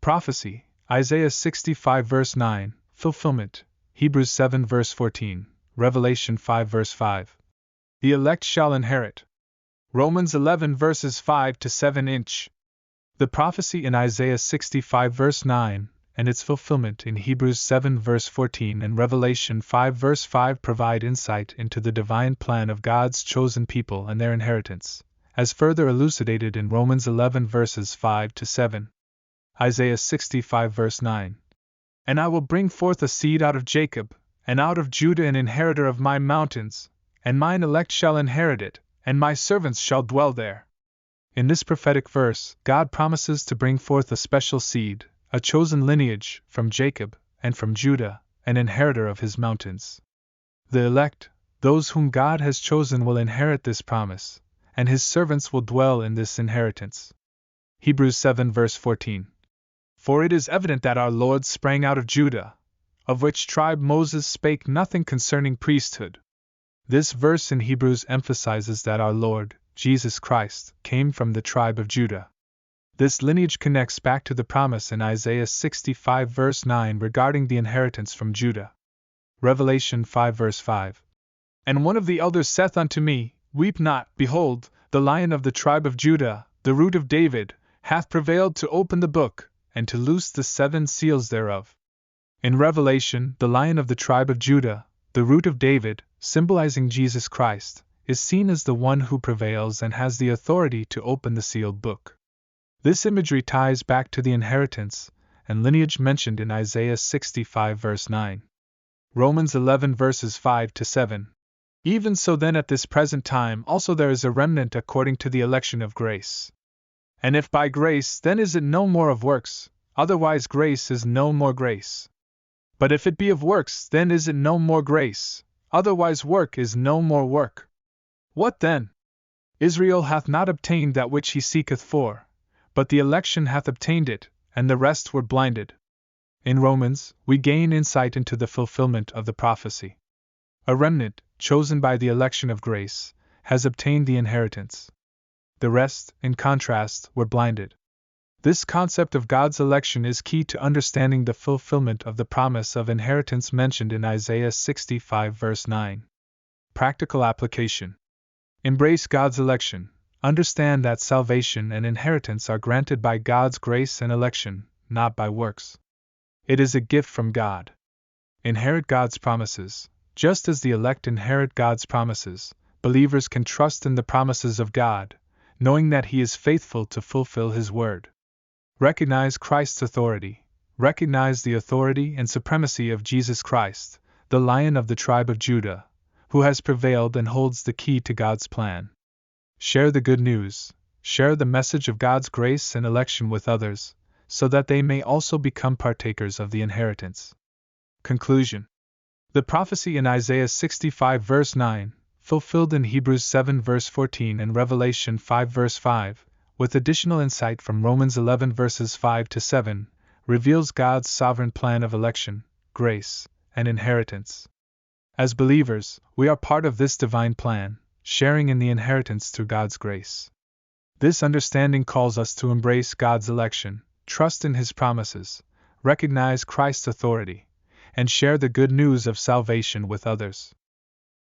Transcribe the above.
Prophecy, Isaiah 65 verse 9, fulfillment, Hebrews 7 verse 14, Revelation 5 verse 5. The elect shall inherit. Romans 11 verses 5 to 7 inch. The prophecy in Isaiah 65 verse 9, and its fulfillment in Hebrews 7 verse 14 and Revelation 5 verse 5 provide insight into the divine plan of God's chosen people and their inheritance, as further elucidated in Romans 11 verses 5 to 7. Isaiah 65 verse 9. And I will bring forth a seed out of Jacob, and out of Judah an inheritor of my mountains, and mine elect shall inherit it, and my servants shall dwell there. In this prophetic verse, God promises to bring forth a special seed, a chosen lineage, from Jacob, and from Judah, an inheritor of his mountains. The elect, those whom God has chosen, will inherit this promise, and his servants will dwell in this inheritance. Hebrews 7 verse 14. For it is evident that our Lord sprang out of Judah, of which tribe Moses spake nothing concerning priesthood. This verse in Hebrews emphasizes that our Lord, Jesus Christ, came from the tribe of Judah. This lineage connects back to the promise in Isaiah 65 verse 9 regarding the inheritance from Judah. Revelation 5 verse 5. And one of the elders saith unto me, Weep not, behold, the Lion of the tribe of Judah, the Root of David, hath prevailed to open the book, and to loose the 7 seals thereof. In Revelation, the Lion of the tribe of Judah, the Root of David, symbolizing Jesus Christ, is seen as the one who prevails and has the authority to open the sealed book. This imagery ties back to the inheritance and lineage mentioned in Isaiah 65 verse 9. Romans 11 verses 5 to 7. Even so then at this present time also there is a remnant according to the election of grace. And if by grace, then is it no more of works, otherwise grace is no more grace. But if it be of works, then is it no more grace, otherwise work is no more work. What then? Israel hath not obtained that which he seeketh for, but the election hath obtained it, and the rest were blinded. In Romans, we gain insight into the fulfillment of the prophecy. A remnant, chosen by the election of grace, has obtained the inheritance. The rest, in contrast, were blinded. This concept of God's election is key to understanding the fulfillment of the promise of inheritance mentioned in Isaiah 65 verse 9. Practical application. Embrace God's election. Understand that salvation and inheritance are granted by God's grace and election, not by works. It is a gift from God. Inherit God's promises. Just as the elect inherit God's promises, believers can trust in the promises of God, knowing that He is faithful to fulfill His word. Recognize Christ's authority. Recognize the authority and supremacy of Jesus Christ, the Lion of the tribe of Judah, who has prevailed and holds the key to God's plan. Share the good news. Share the message of God's grace and election with others, so that they may also become partakers of the inheritance. Conclusion. The prophecy in Isaiah 65 verse 9, fulfilled in Hebrews 7 verse 14 and Revelation 5 verse 5, with additional insight from Romans 11 verses 5 to 7, reveals God's sovereign plan of election, grace, and inheritance. As believers, we are part of this divine plan, sharing in the inheritance through God's grace. This understanding calls us to embrace God's election, trust in His promises, recognize Christ's authority, and share the good news of salvation with others.